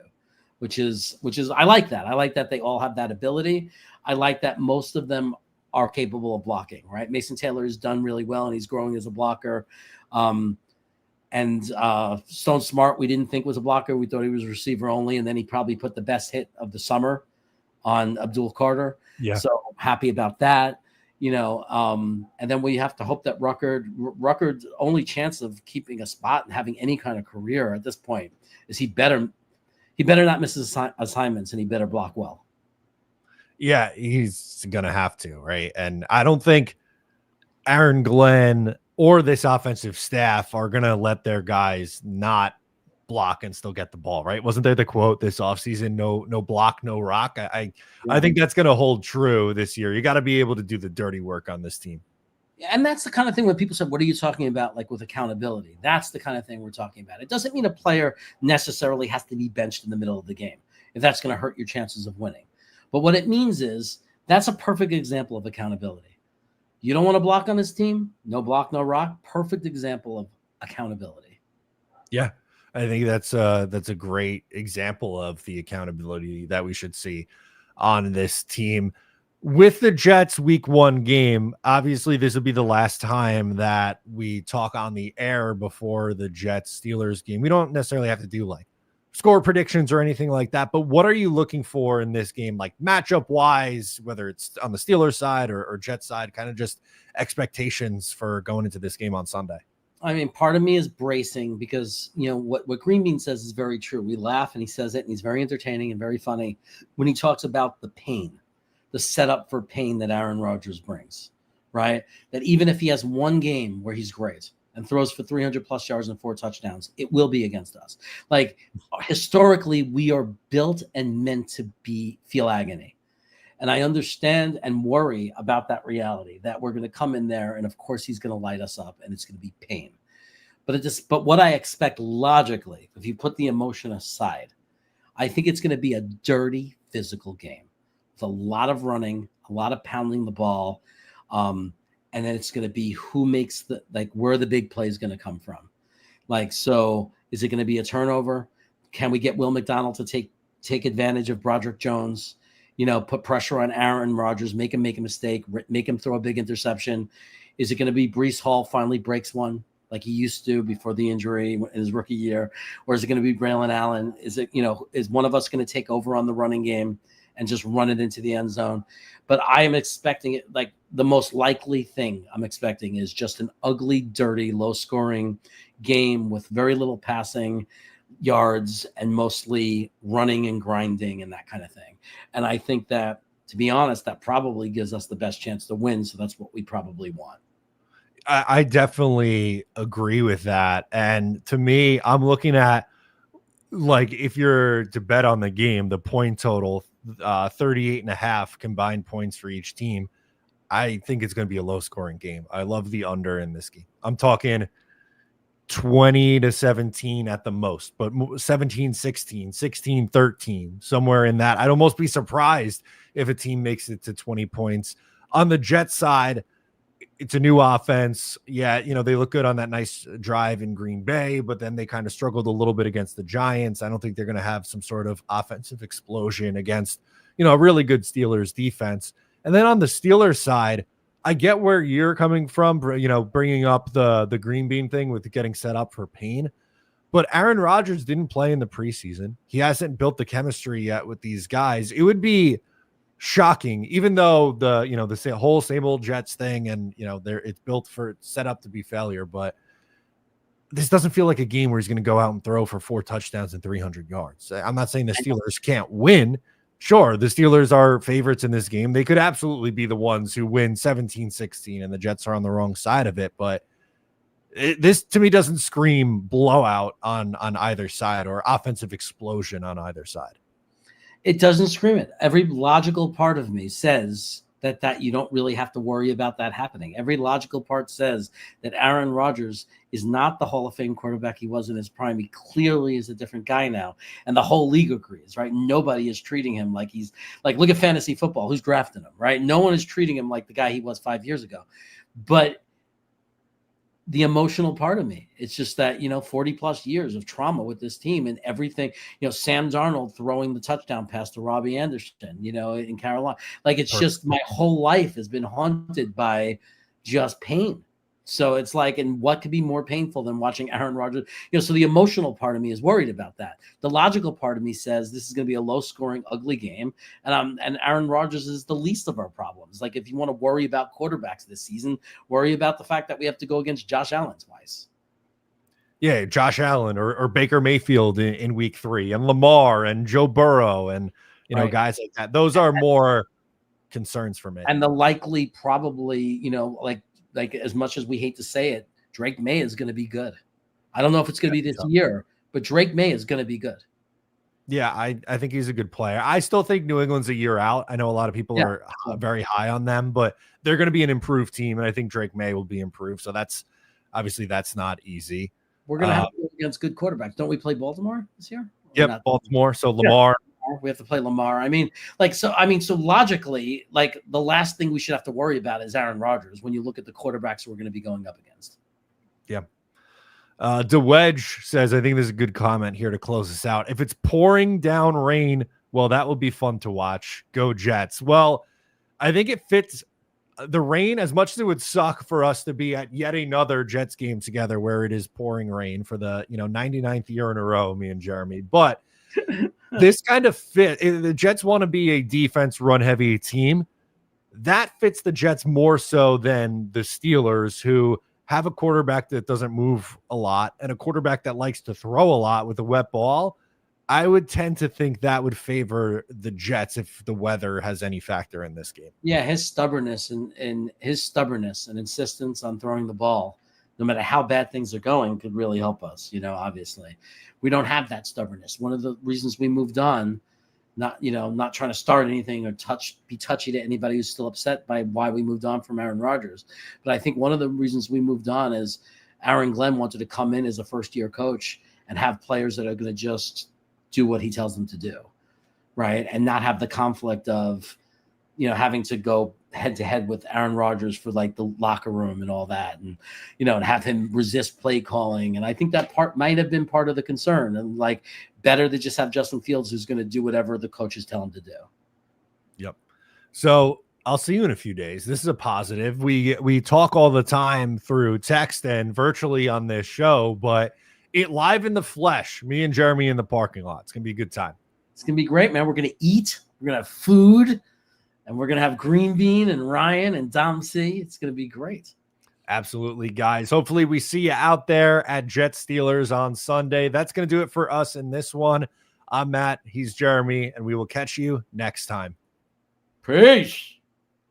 which is, I like that. I like that they all have that ability. I like that most of them are capable of blocking, right? Mason Taylor has done really well and he's growing as a blocker. And Stone Smart, we didn't think was a blocker. We thought he was a receiver only. And then he probably put the best hit of the summer on Abdul Carter. Yeah. So happy about that. And then we have to hope that Rucker's only chance of keeping a spot and having any kind of career at this point is he better not miss his assignments and he better block well. Yeah, he's going to have to, right? And I don't think Aaron Glenn or this offensive staff are going to let their guys not block and still get the ball, right? Wasn't there the quote this offseason, no block, no rock? I think that's going to hold true this year. You got to be able to do the dirty work on this team. And that's the kind of thing when people said, what are you talking about? Like with accountability, that's the kind of thing we're talking about. It doesn't mean a player necessarily has to be benched in the middle of the game if that's going to hurt your chances of winning. But what it means is that's a perfect example of accountability. You don't want to block on this team? No block, no rock. Perfect example of accountability. Yeah, I think that's a great example of the accountability that we should see on this team. With the Jets week 1 game, obviously this will be the last time that we talk on the air before the Jets Steelers game. We don't necessarily have to do like score predictions or anything like that, but what are you looking for in this game, like matchup wise, whether it's on the Steelers side or Jets side, kind of just expectations for going into this game on Sunday? I mean, part of me is bracing because, you know, what Green Bean says is very true. We laugh and he says it, and he's very entertaining and very funny when he talks about the pain, the setup for pain that Aaron Rodgers brings, right? That even if he has one game where he's great and throws for 300 plus yards and 4 touchdowns, it will be against us. Like historically, we are built and meant to feel agony. And I understand and worry about that reality that we're going to come in there and of course he's going to light us up and it's going to be pain. But what I expect logically, if you put the emotion aside, I think it's going to be a dirty physical game with a lot of running, a lot of pounding the ball. And then it's going to be who makes where the big play is going to come from. Like, so is it going to be a turnover? Can we get Will McDonald to take advantage of Broderick Jones? You know, put pressure on Aaron Rodgers, make him make a mistake, make him throw a big interception. Is it going to be Breece Hall finally breaks one like he used to before the injury in his rookie year? Or is it going to be Braylon Allen? Is one of us going to take over on the running game and just run it into the end zone? But I am expecting it, like the most likely thing I'm expecting is just an ugly, dirty, low-scoring game with very little passing yards and mostly running and grinding and that kind of thing. And I think that, to be honest, that probably gives us the best chance to win. So that's what we probably want. I definitely agree with that. And to me, I'm looking at, like, if you're to bet on the game, the point total, 38.5 combined points for each team. I think it's going to be a low scoring game. I love the under in this game. I'm talking 20-17 at the most, but 17-16, 16-13, somewhere in that. I'd almost be surprised if a team makes it to 20 points. On the Jets side, it's a new offense. Yeah, they look good on that nice drive in Green Bay, but then they kind of struggled a little bit against the Giants. I don't think they're going to have some sort of offensive explosion against, a really good Steelers defense. And then on the Steelers side, I get where you're coming from, bringing up the Green Bean thing with getting set up for pain. But Aaron Rodgers didn't play in the preseason. He hasn't built the chemistry yet with these guys. It would be shocking, even though the whole same old Jets thing, and it's set up to be failure. But this doesn't feel like a game where he's going to go out and throw for 4 touchdowns and 300 yards. I'm not saying the Steelers can't win. Sure, the Steelers are favorites in this game. They could absolutely be the ones who win 17-16, and the Jets are on the wrong side of it. But this, to me, doesn't scream blowout on either side or offensive explosion on either side. It doesn't scream it. Every logical part of me says that you don't really have to worry about that happening. Every logical part says that Aaron Rodgers is not the Hall of Fame quarterback he was in his prime. He clearly is a different guy now. And the whole league agrees, right? Nobody is treating him like he's like, look at fantasy football. Who's drafting him, right? No one is treating him like the guy he was 5 years ago. But the emotional part of me, it's just that, 40 plus years of trauma with this team and everything, Sam Darnold throwing the touchdown pass to Robbie Anderson, in Carolina. Like, it's just my whole life has been haunted by just pain. So it's like, and what could be more painful than watching Aaron Rodgers? So the emotional part of me is worried about that. The logical part of me says this is going to be a low-scoring, ugly game, and Aaron Rodgers is the least of our problems. Like, if you want to worry about quarterbacks this season, worry about the fact that we have to go against Josh Allen twice. Yeah, Josh Allen or Baker Mayfield in week 3, and Lamar and Joe Burrow and right. Guys like that. Those are more concerns for me. And the likely, probably, like as much as we hate to say it, Drake May is going to be good. I don't know if it's going to be this year, but Drake May is going to be good. Yeah, I think he's a good player. I still think New England's a year out. I know a lot of people are very high on them, but they're going to be an improved team, and I think Drake May will be improved. So that's not easy. We're going to have to go against good quarterbacks. Don't we play Baltimore this year? Yep, Baltimore. So Lamar. Yeah. We have to play Lamar. So logically, like the last thing we should have to worry about is Aaron Rodgers when you look at the quarterbacks we're going to be going up against. Yeah. DeWedge says, I think there's a good comment here to close this out. If it's pouring down rain, well, that will be fun to watch. Go Jets. Well, I think it fits the rain as much as it would suck for us to be at yet another Jets game together where it is pouring rain for the 99th year in a row, me and Jeremy. But this kind of fit. The Jets want to be a defense run heavy team. That fits the Jets more so than the Steelers, who have a quarterback that doesn't move a lot and a quarterback that likes to throw a lot with a wet ball. I would tend to think that would favor the Jets if the weather has any factor in this game. Yeah, his stubbornness and insistence on throwing the ball, no matter how bad things are going, could really help us. Obviously, we don't have that stubbornness. One of the reasons we moved on, not trying to start anything or be touchy to anybody who's still upset by why we moved on from Aaron Rodgers. But I think one of the reasons we moved on is Aaron Glenn wanted to come in as a first-year coach and have players that are going to just do what he tells them to do, right? And not have the conflict of, having to go head-to-head with Aaron Rodgers for like the locker room and all that, and and have him resist play calling. And I think that part might have been part of the concern. And like, better to just have Justin Fields, who's going to do whatever the coaches tell him to do. Yep. So I'll see you in a few days. This is a positive. We talk all the time through text and virtually on this show, but it live in the flesh, me and Jeremy in the parking lot. It's going to be a good time. It's going to be great, man. We're going to eat. We're going to have food. And we're going to have Green Bean and Ryan and Dom C. It's going to be great. Absolutely, guys. Hopefully we see you out there at Jets Steelers on Sunday. That's going to do it for us in this one. I'm Matt. He's Jeremy. And we will catch you next time. Peace.